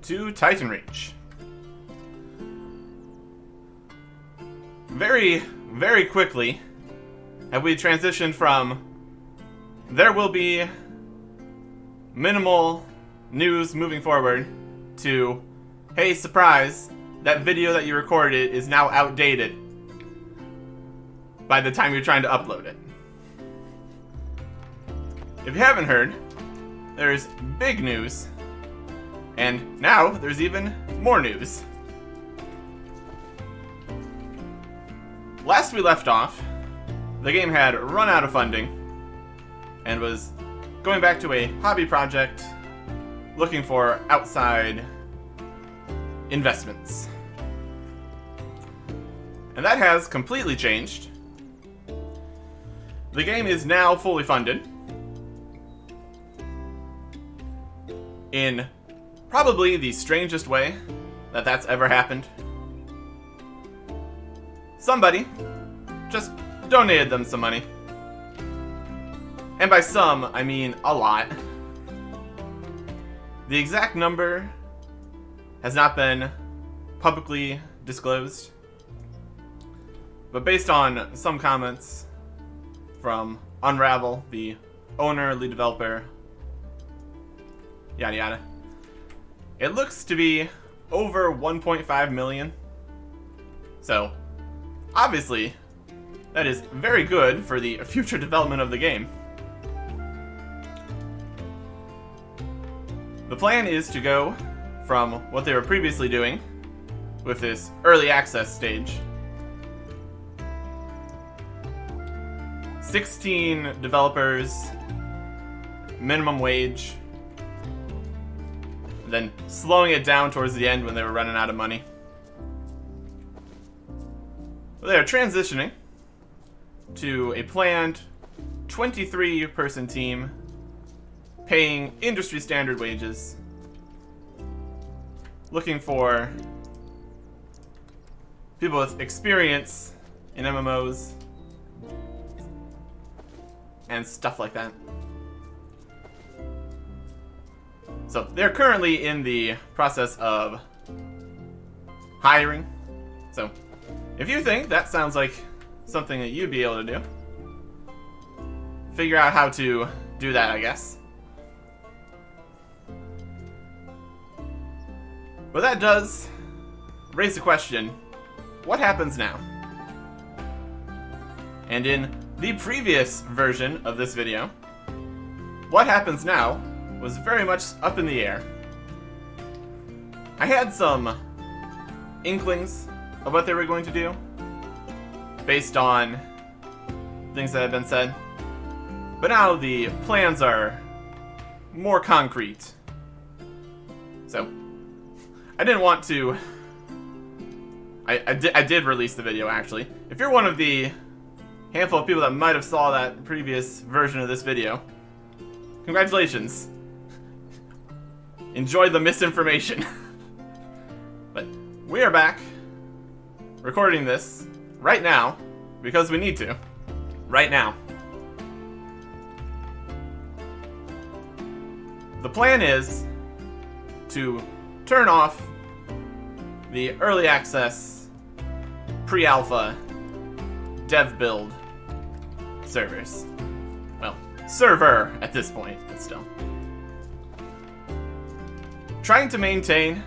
to TitanReach. Very, very quickly have we transitioned from there will be minimal news moving forward to, hey, surprise, that video that you recorded is now outdated by the time you're trying to upload it. If you haven't heard, there's big news, and now there's even more news. Last we left off, the game had run out of funding and was going back to a hobby project looking for outside investments. And that has completely changed. The game is now fully funded in probably the strangest way that that's ever happened. Somebody just donated them some money. And by some, I mean a lot. The exact number has not been publicly disclosed, but based on some comments from Unravel, the owner, lead developer, yada yada, it looks to be over 1.5 million. So, obviously, that is very good for the future development of the game. The plan is to go from what they were previously doing with this early access stage. 16 developers, minimum wage, then slowing it down towards the end when they were running out of money. They are transitioning to a planned 23-person team paying industry standard wages, looking for people with experience in MMOs and stuff like that. So they're currently in the process of hiring. So if you think that sounds like something that you'd be able to do, figure out how to do that, I guess. But that does raise the question, what happens now? And in the previous version of this video, what happens now was very much up in the air. I had some inklings of what they were going to do based on things that have been said, but now the plans are more concrete. So I didn't want to. I did release the video, actually. If you're one of the handful of people that might have saw that previous version of this video, congratulations. Enjoy the misinformation. But we are back recording this right now because we need to. Right now. The plan is to turn off the early access pre-alpha dev build servers. Well, server at this point, but still. Trying to maintain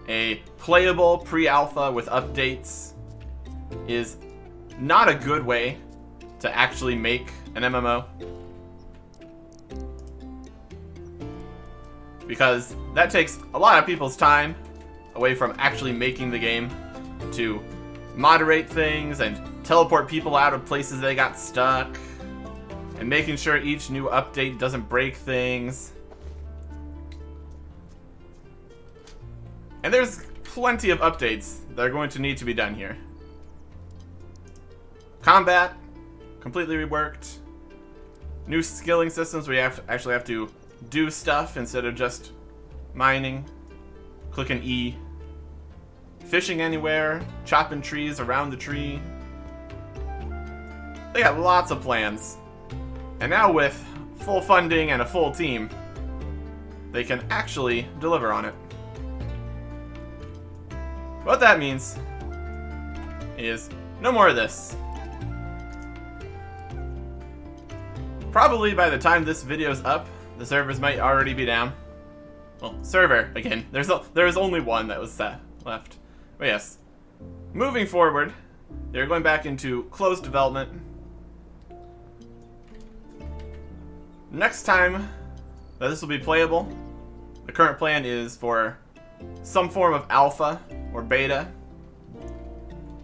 a playable pre-alpha with updates is not a good way to actually make an MMO. Because that takes a lot of people's time away from actually making the game, to moderate things and teleport people out of places they got stuck, and making sure each new update doesn't break things. And there's plenty of updates that are going to need to be done here. Combat, completely reworked. New skilling systems where you actually have to do stuff instead of just mining. Clicking E. Fishing anywhere, chopping trees around the tree. They got lots of plans. And now with full funding and a full team, they can actually deliver on it. What that means is no more of this. Probably by the time this video's up, the servers might already be down. Well, server, again, there's only one that was left. But yes, moving forward, they're going back into closed development. Next time that this will be playable, the current plan is for some form of alpha or beta,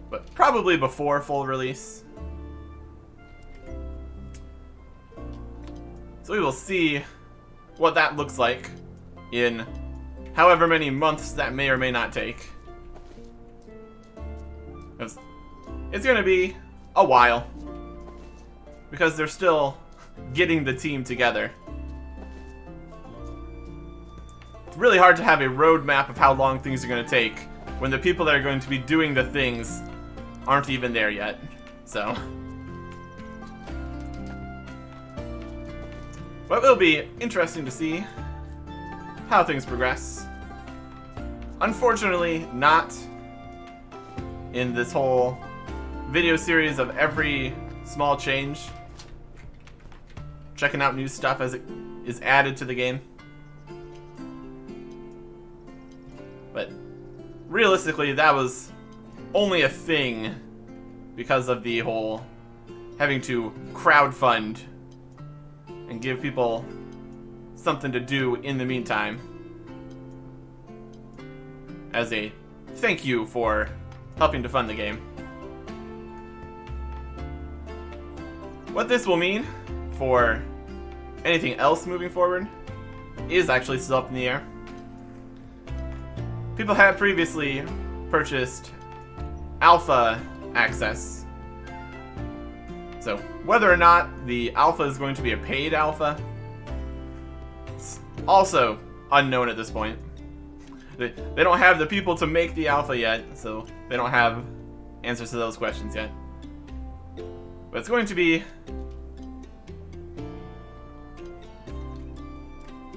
but probably before full release. So we will see what that looks like in however many months that may or may not take. It's going to be a while, because they're still getting the team together. It's really hard to have a roadmap of how long things are going to take when the people that are going to be doing the things aren't even there yet. So, but it'll be interesting to see how things progress. Unfortunately, not in this whole video series of every small change, checking out new stuff as it is added to the game. But realistically, that was only a thing because of the whole having to crowdfund and give people something to do in the meantime as a thank you for helping to fund the game. What this will mean for anything else moving forward is actually still up in the air. People had previously purchased alpha access, so whether or not the alpha is going to be a paid alpha, it's also unknown at this point. They don't have the people to make the alpha yet, so they don't have answers to those questions yet. But it's going to be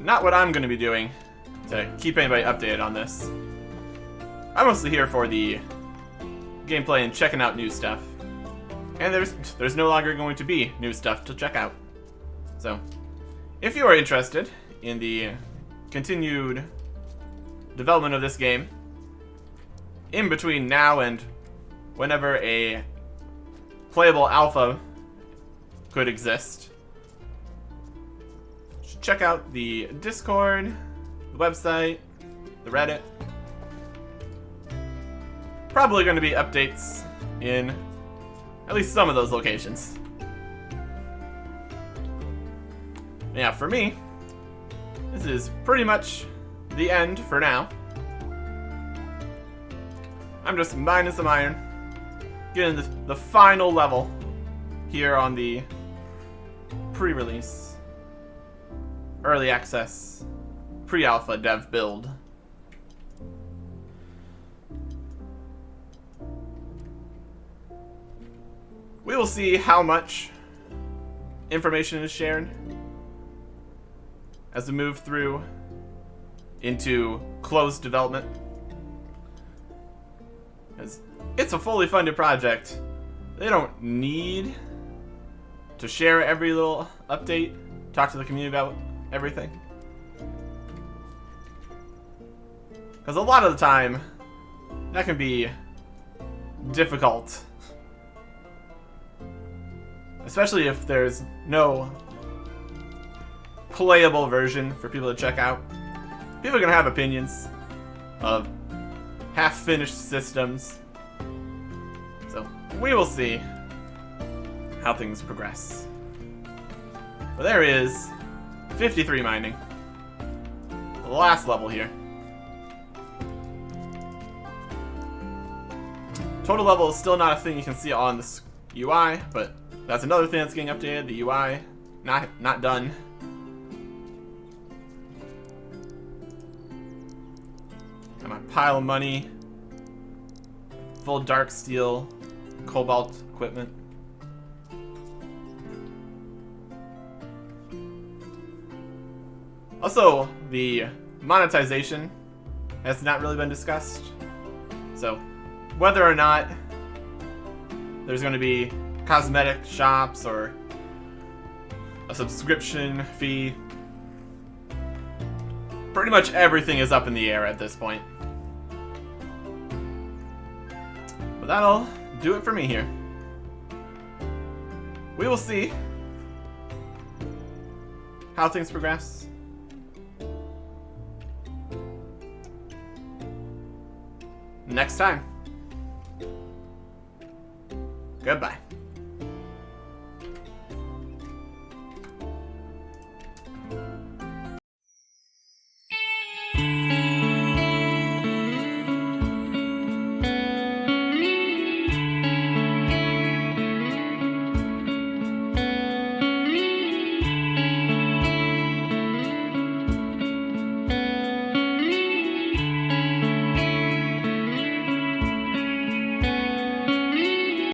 not what I'm going to be doing to keep anybody updated on this. I'm mostly here for the gameplay and checking out new stuff. And there's no longer going to be new stuff to check out. So, if you are interested in the continued development of this game, in between now and whenever a playable alpha could exist, check out the Discord, the website, the Reddit. Probably going to be updates in at least some of those locations. Yeah, for me, this is pretty much the end for now. I'm just mining some iron, getting the final level here on the pre-release, early access, pre-alpha dev build. We will see how much information is shared as we move through into closed development. As it's a fully funded project, they don't need to share every little update, talk to the community about everything. Because a lot of the time, that can be difficult. Especially if there's no playable version for people to check out. People are going to have opinions of half-finished systems. So, we will see how things progress. But there is 53 mining. The last level here. Total level is still not a thing you can see on the UI, but that's another thing that's getting updated. The UI, not done. Got my pile of money. Full dark steel, cobalt equipment. Also, the monetization has not really been discussed. So, whether or not there's going to be cosmetic shops or a subscription fee, pretty much everything is up in the air at this point. But that'll do it for me here. We will see how things progress. Next time. Goodbye.